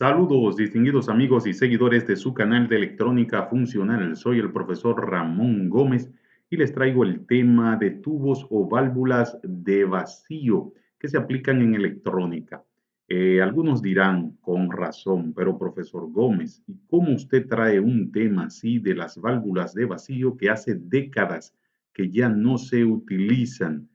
Saludos, distinguidos amigos y seguidores de su canal de electrónica funcional. Soy el profesor Ramón Gómez y les traigo el tema de tubos o válvulas de vacío que se aplican en electrónica. Algunos dirán con razón, pero profesor Gómez, ¿y cómo usted trae un tema así de las válvulas de vacío que hace décadas que ya no se utilizan?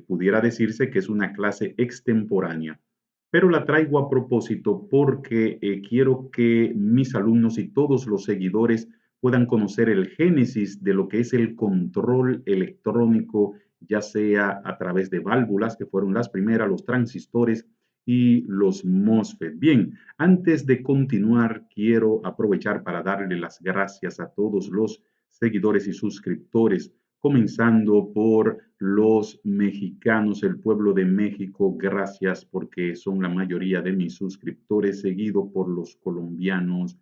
Pudiera decirse que es una clase extemporánea, pero la traigo a propósito porque quiero que mis alumnos y todos los seguidores puedan conocer el génesis de lo que es el control electrónico, ya sea a través de válvulas, que fueron las primeras, los transistores y los MOSFET. Bien, antes de continuar, quiero aprovechar para darle las gracias a todos los seguidores y suscriptores, comenzando por los mexicanos, el pueblo de México. Gracias porque son la mayoría de mis suscriptores, seguido por los colombianos.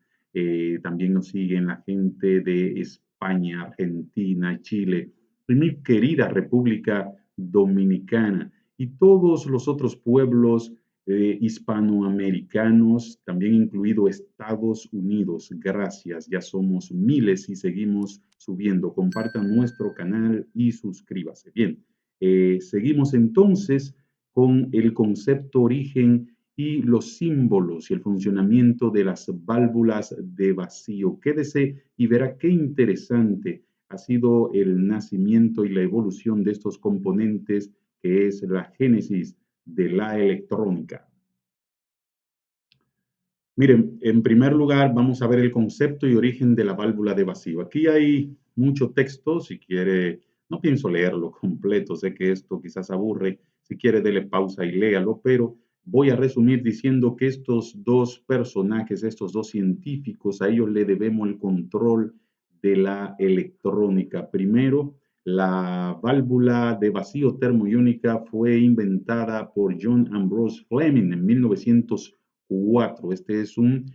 También nos siguen la gente de España, Argentina, Chile y mi querida República Dominicana y todos los otros pueblos hispanoamericanos, también incluido Estados Unidos. Gracias, ya somos miles y seguimos subiendo. Compartan nuestro canal y suscríbase. Bien, seguimos entonces con el concepto origen y los símbolos y el funcionamiento de las válvulas de vacío. Quédese y verá qué interesante ha sido el nacimiento y la evolución de estos componentes, que es la génesis de la electrónica. Miren, en primer lugar vamos a ver el concepto y origen de la válvula de vacío. Aquí hay mucho texto, si quiere, no pienso leerlo completo, sé que esto quizás aburre, si quiere dele pausa y léalo, pero voy a resumir diciendo que estos dos personajes, estos dos científicos, a ellos le debemos el control de la electrónica. Primero, la válvula de vacío termoiónica fue inventada por John Ambrose Fleming en 1904. Este es un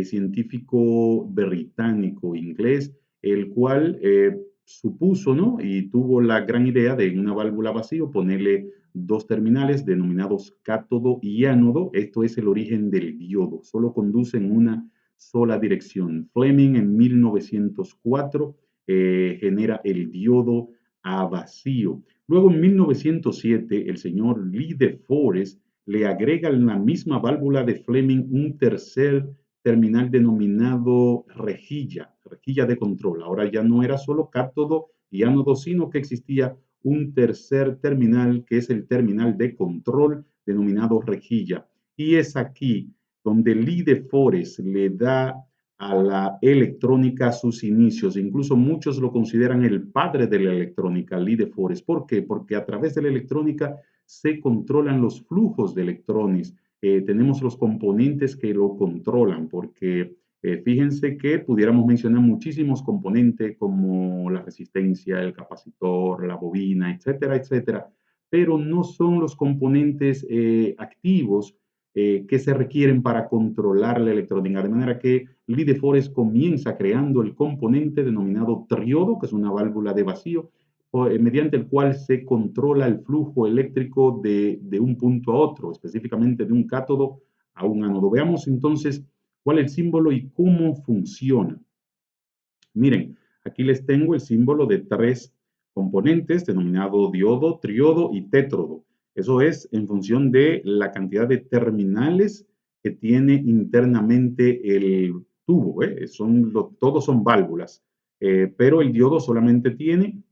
científico británico inglés, el cual supuso, ¿no? Y tuvo la gran idea de en una válvula vacío ponerle dos terminales denominados cátodo y ánodo. Esto es el origen del diodo, solo conduce en una sola dirección. Fleming en 1904 genera el diodo a vacío. Luego en 1907 el señor Lee de Forest le agrega en la misma válvula de Fleming un tercer terminal denominado rejilla, rejilla de control. Ahora ya no era solo cátodo y ánodo, sino que existía un tercer terminal que es el terminal de control denominado rejilla. Y es aquí donde Lee de Forest le da a la electrónica sus inicios. Incluso muchos lo consideran el padre de la electrónica, Lee de Forest. ¿Por qué? Porque a través de la electrónica se controlan los flujos de electrones. Tenemos los componentes que lo controlan, porque fíjense que pudiéramos mencionar muchísimos componentes como la resistencia, el capacitor, la bobina, etcétera, etcétera, pero no son los componentes activos que se requieren para controlar la electrónica. De manera que Lee de Forest comienza creando el componente denominado triodo, que es una válvula de vacío, mediante el cual se controla el flujo eléctrico de un punto a otro, específicamente de un cátodo a un ánodo. Veamos entonces cuál es el símbolo y cómo funciona. Miren, aquí les tengo el símbolo de tres componentes denominado diodo, triodo y tétrodo. Eso es en función de la cantidad de terminales que tiene internamente el tubo. Todos son válvulas, pero el diodo solamente tiene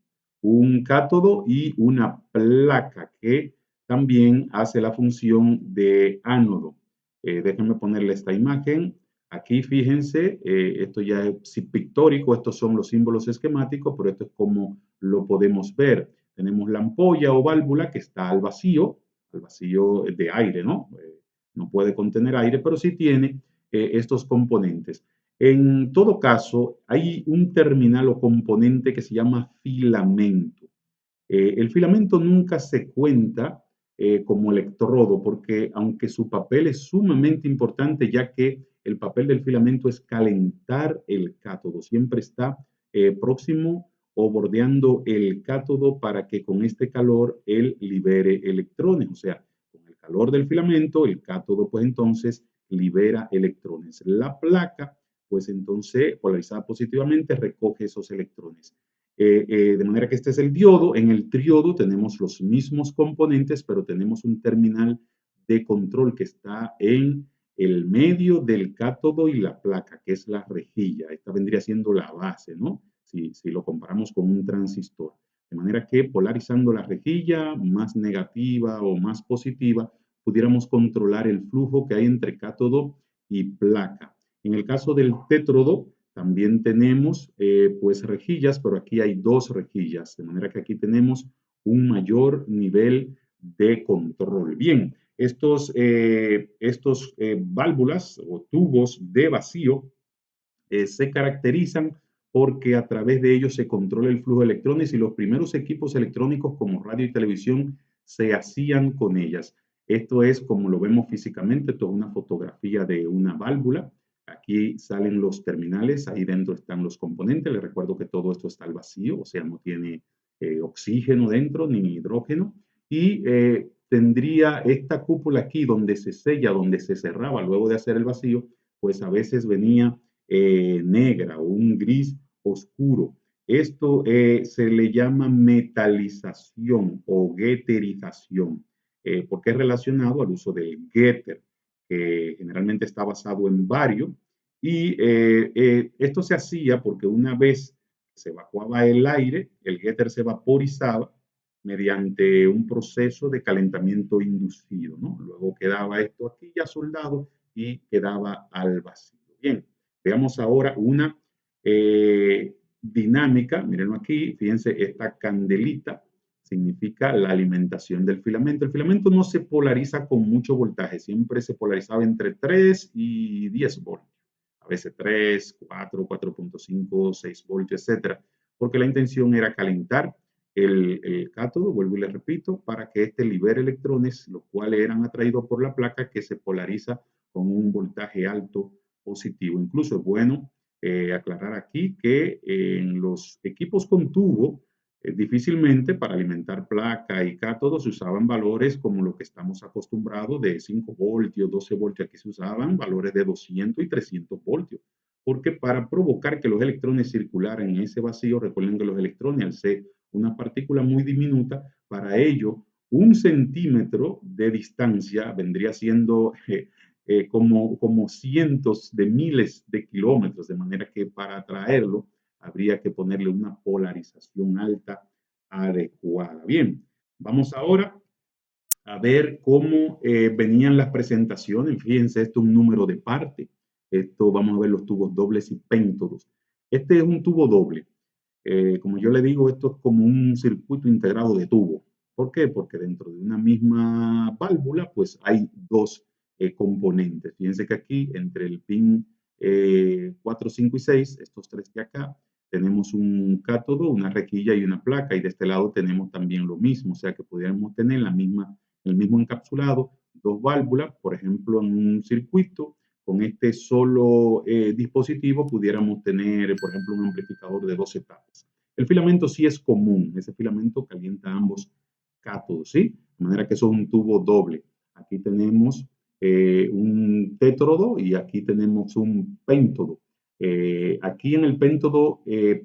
un cátodo y una placa que también hace la función de ánodo. Déjenme ponerle esta imagen. Aquí fíjense, esto ya es pictórico, estos son los símbolos esquemáticos, pero esto es como lo podemos ver. Tenemos la ampolla o válvula que está al vacío de aire, ¿no? No puede contener aire, pero sí tiene estos componentes. En todo caso, hay un terminal o componente que se llama filamento. El filamento nunca se cuenta como electrodo porque aunque su papel es sumamente importante, ya que el papel del filamento es calentar el cátodo, siempre está próximo o bordeando el cátodo para que con este calor él libere electrones, o sea, con el calor del filamento, el cátodo pues entonces libera electrones. La placa, pues entonces, polarizada positivamente, recoge esos electrones. De manera que este es el diodo. En el triodo tenemos los mismos componentes, pero tenemos un terminal de control que está en el medio del cátodo y la placa, que es la rejilla. Esta vendría siendo la base, ¿no? Si lo comparamos con un transistor. De manera que polarizando la rejilla más negativa o más positiva, pudiéramos controlar el flujo que hay entre cátodo y placa. En el caso del tétrodo, también tenemos pues rejillas, pero aquí hay dos rejillas, de manera que aquí tenemos un mayor nivel de control. Bien, estos válvulas o tubos de vacío se caracterizan porque a través de ellos se controla el flujo de electrones y los primeros equipos electrónicos como radio y televisión se hacían con ellas. Esto es como lo vemos físicamente, esto es una fotografía de una válvula. Aquí salen los terminales, ahí dentro están los componentes. Les recuerdo que todo esto está al vacío, o sea, no tiene oxígeno dentro ni hidrógeno. Y tendría esta cúpula aquí donde se sella, donde se cerraba luego de hacer el vacío, pues a veces venía negra o un gris oscuro. Esto se le llama metalización o geterización, porque es relacionado al uso del getter, que generalmente está basado en bario. Y esto se hacía porque una vez se evacuaba el aire, el getter se vaporizaba mediante un proceso de calentamiento inducido, ¿no? Luego quedaba esto aquí ya soldado y quedaba al vacío. Bien, veamos ahora una dinámica, mírenlo aquí, fíjense, esta candelita significa la alimentación del filamento. El filamento no se polariza con mucho voltaje, siempre se polarizaba entre 3 y 10 voltios, a veces 3, 4, 4.5, 6 voltios, etcétera, porque la intención era calentar el cátodo, vuelvo y le repito, para que éste libere electrones, los cuales eran atraídos por la placa que se polariza con un voltaje alto positivo. Incluso es bueno aclarar aquí que en los equipos con tubo, difícilmente para alimentar placa y cátodo se usaban valores como lo que estamos acostumbrados de 5 voltios, 12 voltios. Aquí se usaban valores de 200 y 300 voltios. Porque para provocar que los electrones circularan en ese vacío, recuerden que los electrones, al ser una partícula muy diminuta, para ello un centímetro de distancia vendría siendo como cientos de miles de kilómetros, de manera que para atraerlo habría que ponerle una polarización alta adecuada. Bien, vamos ahora a ver cómo venían las presentaciones. Fíjense, esto es un número de parte. Esto vamos a ver los tubos dobles y péntodos. Este es un tubo doble. Como yo le digo, esto es como un circuito integrado de tubo. ¿Por qué? Porque dentro de una misma válvula, pues hay dos componentes. Fíjense que aquí, entre el pin 4, 5 y 6, estos tres de acá, tenemos un cátodo, una rejilla y una placa, y de este lado tenemos también lo mismo, o sea que pudiéramos tener el mismo encapsulado, dos válvulas, por ejemplo, en un circuito, con este solo dispositivo pudiéramos tener, por ejemplo, un amplificador de 2 etapas. El filamento sí es común, ese filamento calienta ambos cátodos, ¿sí? De manera que eso es un tubo doble. Aquí tenemos un tétrodo y aquí tenemos un péntodo. Aquí en el péntodo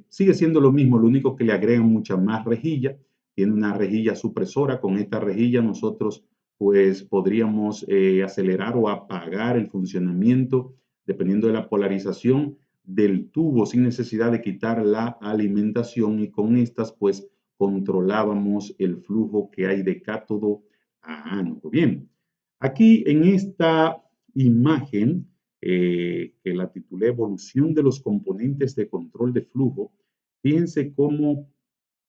sigue siendo lo mismo, lo único que le agregan mucha más rejilla. Tiene una rejilla supresora. Con esta rejilla nosotros pues podríamos acelerar o apagar el funcionamiento dependiendo de la polarización del tubo sin necesidad de quitar la alimentación, y con estas pues controlábamos el flujo que hay de cátodo a ánodo. Bien, aquí en esta imagen que la titulé Evolución de los componentes de control de flujo, fíjense cómo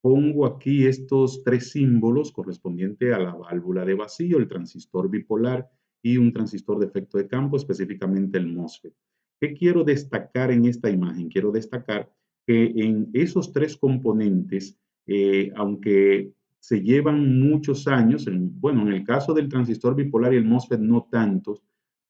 pongo aquí estos tres símbolos correspondientes a la válvula de vacío, el transistor bipolar y un transistor de efecto de campo, específicamente el MOSFET. ¿Qué quiero destacar en esta imagen? Quiero destacar que en esos tres componentes, aunque se llevan muchos años, bueno, en el caso del transistor bipolar y el MOSFET no tantos,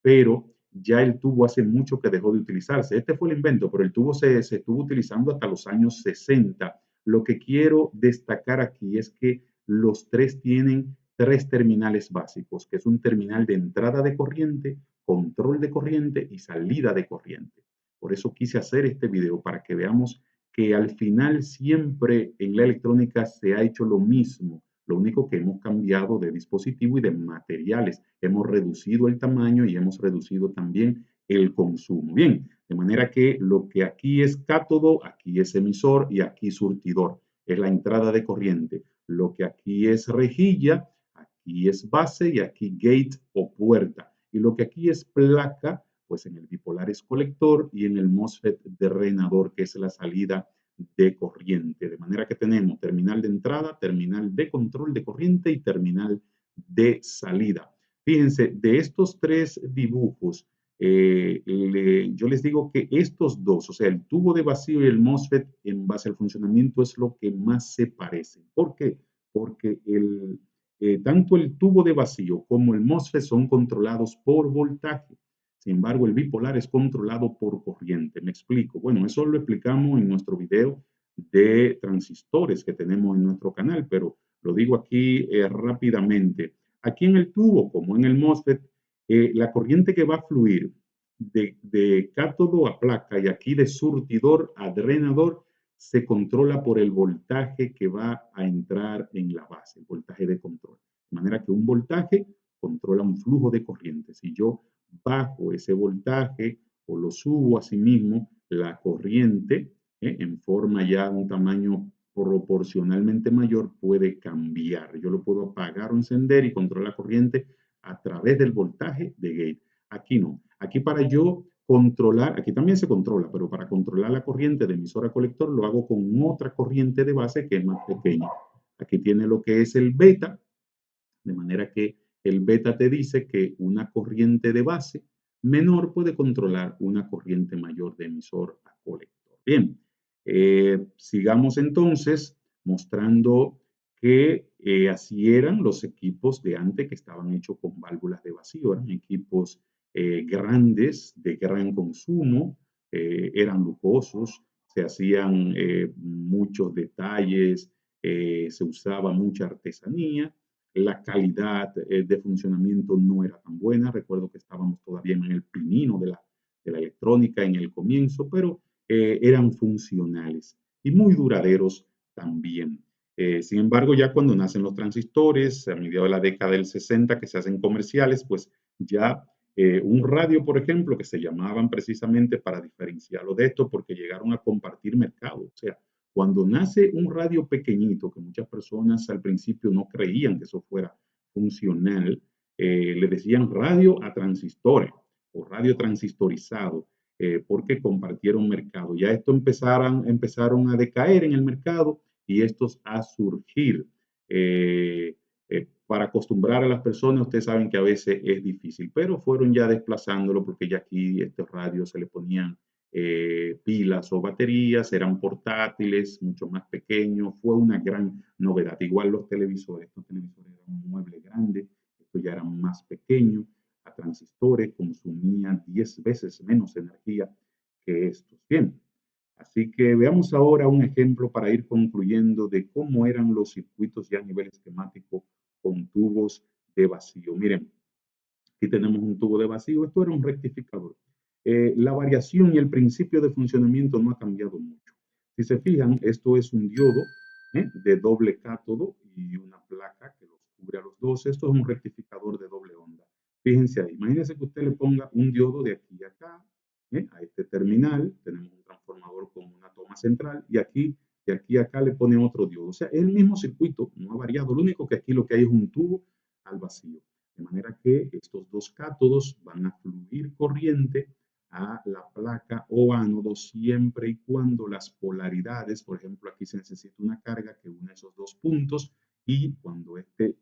pero ya el tubo hace mucho que dejó de utilizarse. Este fue el invento, pero el tubo se estuvo utilizando hasta los años 60. Lo que quiero destacar aquí es que los tres tienen tres terminales básicos, que es un terminal de entrada de corriente control de corriente y salida de corriente. Por eso quise hacer este video para que veamos que al final siempre en la electrónica se ha hecho lo mismo. Lo único que hemos cambiado de dispositivo y de materiales. Hemos reducido el tamaño y hemos reducido también el consumo. Bien, de manera que lo que aquí es cátodo, aquí es emisor y aquí surtidor. Es la entrada de corriente. Lo que aquí es rejilla, aquí es base y aquí gate o puerta. Y lo que aquí es placa, pues en el bipolar es colector y en el MOSFET drenador, que es la salida de corriente. De manera que tenemos terminal de entrada, terminal de control de corriente y terminal de salida. Fíjense, de estos tres dibujos, yo les digo que estos dos, o sea, el tubo de vacío y el MOSFET en base al funcionamiento es lo que más se parecen. ¿Por qué? Porque tanto el tubo de vacío como el MOSFET son controlados por voltaje. Sin embargo, el bipolar es controlado por corriente. Me explico. Bueno, eso lo explicamos en nuestro video de transistores que tenemos en nuestro canal, pero lo digo aquí rápidamente. Aquí en el tubo, como en el MOSFET, la corriente que va a fluir de cátodo a placa y aquí de surtidor a drenador se controla por el voltaje que va a entrar en la base, el voltaje de control. De manera que un voltaje controla un flujo de corriente. Si yo bajo ese voltaje o lo subo a sí mismo, la corriente en forma ya de un tamaño proporcionalmente mayor puede cambiar. Yo lo puedo apagar o encender y controlar la corriente a través del voltaje de gate. Aquí no. Aquí para yo controlar, aquí también se controla, pero para controlar la corriente de emisor a colector lo hago con otra corriente de base que es más pequeña. Aquí tiene lo que es el beta, de manera que el beta te dice que una corriente de base menor puede controlar una corriente mayor de emisor a colector. Bien, sigamos entonces mostrando que así eran los equipos de antes que estaban hechos con válvulas de vacío. Eran equipos grandes, de gran consumo, eran lujosos, se hacían muchos detalles, se usaba mucha artesanía, la calidad de funcionamiento no era tan buena. Recuerdo que estábamos todavía en el pinino de la electrónica en el comienzo, pero eran funcionales y muy duraderos también. Sin embargo, ya cuando nacen los transistores, a mediados de la década del 60, que se hacen comerciales, pues ya un radio, por ejemplo, que se llamaban precisamente para diferenciarlo de esto, porque llegaron a compartir mercado. O sea, cuando nace un radio pequeñito, que muchas personas al principio no creían que eso fuera funcional, le decían radio a transistores o radio transistorizado, porque compartieron mercado. Ya esto empezaron a decaer en el mercado y estos a surgir. Para acostumbrar a las personas, ustedes saben que a veces es difícil, pero fueron ya desplazándolo porque ya aquí estos radios se le ponían pilas o baterías, eran portátiles, mucho más pequeños, fue una gran novedad. Igual los televisores, estos televisores eran un mueble grande, estos ya eran más pequeños, a transistores, consumían 10 veces menos energía que estos. Bien, así que veamos ahora un ejemplo para ir concluyendo de cómo eran los circuitos ya a nivel esquemático con tubos de vacío. Miren, aquí tenemos un tubo de vacío, esto era un rectificador. La variación y el principio de funcionamiento no ha cambiado mucho. Si se fijan, esto es un diodo de doble cátodo y una placa que los cubre a los dos. Esto es un rectificador de doble onda. Fíjense ahí, imagínense que usted le ponga un diodo de aquí a acá, a este terminal, tenemos un transformador con una toma central y aquí de aquí a acá le pone otro diodo. O sea, es el mismo circuito, no ha variado. Lo único que aquí lo que hay es un tubo al vacío. De manera que estos dos cátodos van a fluir corriente a la placa o ánodo siempre y cuando las polaridades, por ejemplo, aquí se necesita una carga que une esos dos puntos y cuando este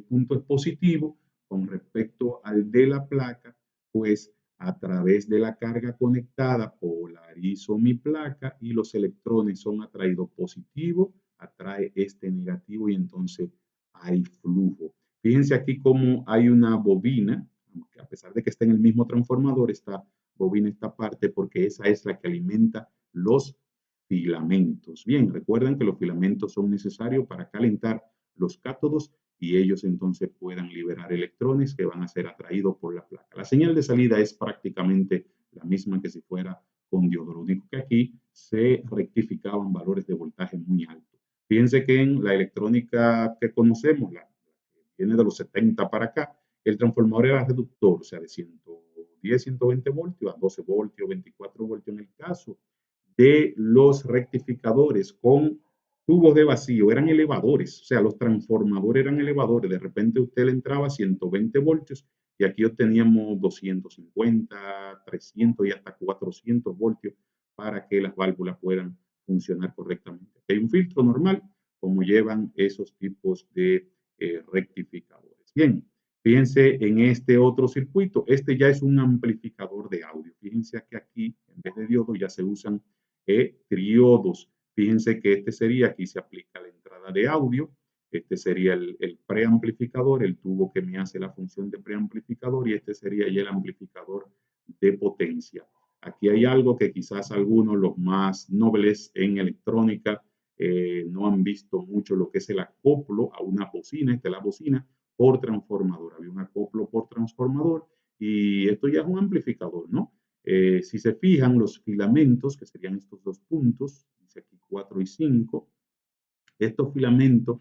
punto es positivo con respecto al de la placa, pues a través de la carga conectada polarizo mi placa y los electrones son atraídos positivo, atrae este negativo y entonces hay flujo. Fíjense aquí cómo hay una bobina, aunque a pesar de que está en el mismo transformador, esta bobina esta parte porque esa es la que alimenta los filamentos. Bien, recuerden que los filamentos son necesarios para calentar los cátodos y ellos entonces puedan liberar electrones que van a ser atraídos por la placa. La señal de salida es prácticamente la misma que si fuera con diodo, lo único que aquí se rectificaban valores de voltaje muy altos. Fíjense que en la electrónica que conocemos, la que viene de los 70 para acá, el transformador era reductor, o sea, de 110, 120 voltios a 12 voltios, 24 voltios en el caso de los rectificadores con tubos de vacío, eran elevadores, o sea, los transformadores eran elevadores. De repente usted le entraba a 120 voltios y aquí obteníamos 250, 300 y hasta 400 voltios para que las válvulas puedan funcionar correctamente. Hay un filtro normal, como llevan esos tipos de rectificadores. Bien, fíjense en este otro circuito. Este ya es un amplificador de audio. Fíjense que aquí, en vez de diodos, ya se usan triodos. Fíjense que este sería, aquí se aplica la entrada de audio. Este sería el preamplificador, el tubo que me hace la función de preamplificador, y este sería ya el amplificador de potencia. Aquí hay algo que quizás algunos, los más nobles en electrónica, no han visto mucho, lo que es el acoplo a una bocina. Esta es la bocina por transformador. Había un acoplo por transformador y esto ya es un amplificador, ¿no? Si se fijan, los filamentos, que serían estos dos puntos, dice aquí 4 y 5, estos filamentos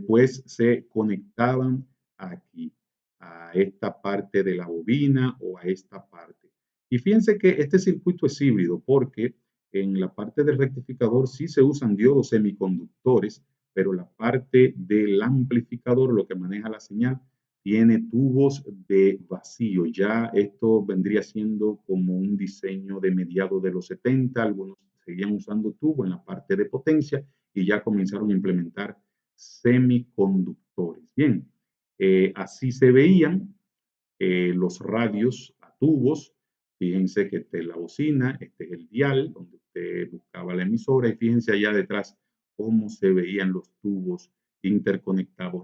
pues se conectaban aquí, a esta parte de la bobina o a esta parte. Y fíjense que este circuito es híbrido porque en la parte del rectificador sí se usan diodos semiconductores, pero la parte del amplificador, lo que maneja la señal, tiene tubos de vacío. Ya esto vendría siendo como un diseño de mediados de los 70. Algunos seguían usando tubos en la parte de potencia y ya comenzaron a implementar semiconductores. Bien, así se veían los radios a tubos. Fíjense que esta es la bocina, este es el dial donde usted buscaba la emisora y fíjense allá detrás cómo se veían los tubos interconectados.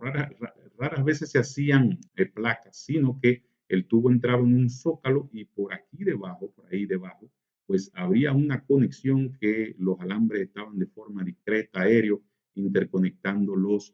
Raras veces se hacían placas, sino que el tubo entraba en un zócalo y por aquí debajo, por ahí debajo, pues había una conexión que los alambres estaban de forma discreta, aéreo, interconectando los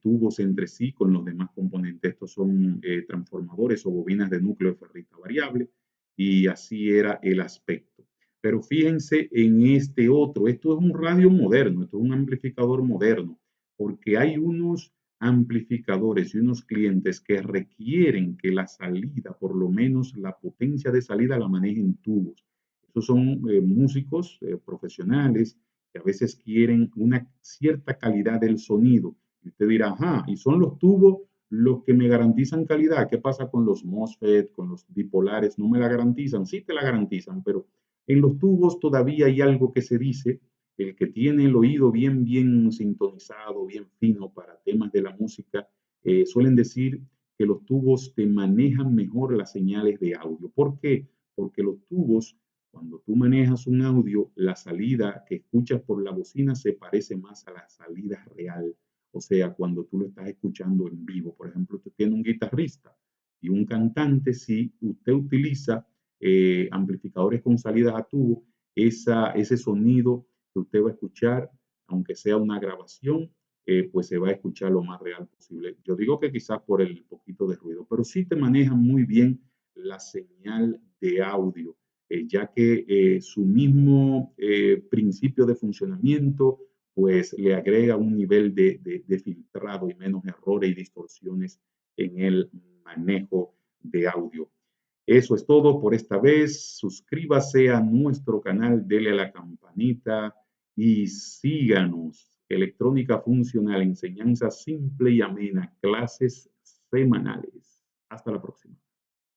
tubos entre sí con los demás componentes. Estos son transformadores o bobinas de núcleo de ferrita variable y así era el aspecto. Pero fíjense en este otro, esto es un radio moderno, esto es un amplificador moderno, porque hay unos amplificadores y unos clientes que requieren que la salida, por lo menos la potencia de salida, la manejen tubos. Estos son músicos profesionales que a veces quieren una cierta calidad del sonido. Y usted dirá, ajá, y son los tubos los que me garantizan calidad. ¿Qué pasa con los MOSFET, con los bipolares? No me la garantizan, sí te la garantizan, pero en los tubos todavía hay algo que se dice, el que tiene el oído bien sintonizado, bien fino para temas de la música, suelen decir que los tubos te manejan mejor las señales de audio. ¿Por qué? Porque los tubos, cuando tú manejas un audio, la salida que escuchas por la bocina se parece más a la salida real. O sea, cuando tú lo estás escuchando en vivo. Por ejemplo, usted tiene un guitarrista y un cantante, si usted utiliza amplificadores con salidas a tubo, ese sonido que usted va a escuchar, aunque sea una grabación, pues se va a escuchar lo más real posible. Yo digo que quizás por el poquito de ruido, pero sí te maneja muy bien la señal de audio, ya que su mismo principio de funcionamiento pues le agrega un nivel de filtrado y menos errores y distorsiones en el manejo de audio. Eso es todo por esta vez. Suscríbase a nuestro canal, dele a la campanita y síganos. Electrónica Funcional, enseñanza simple y amena, clases semanales. Hasta la próxima.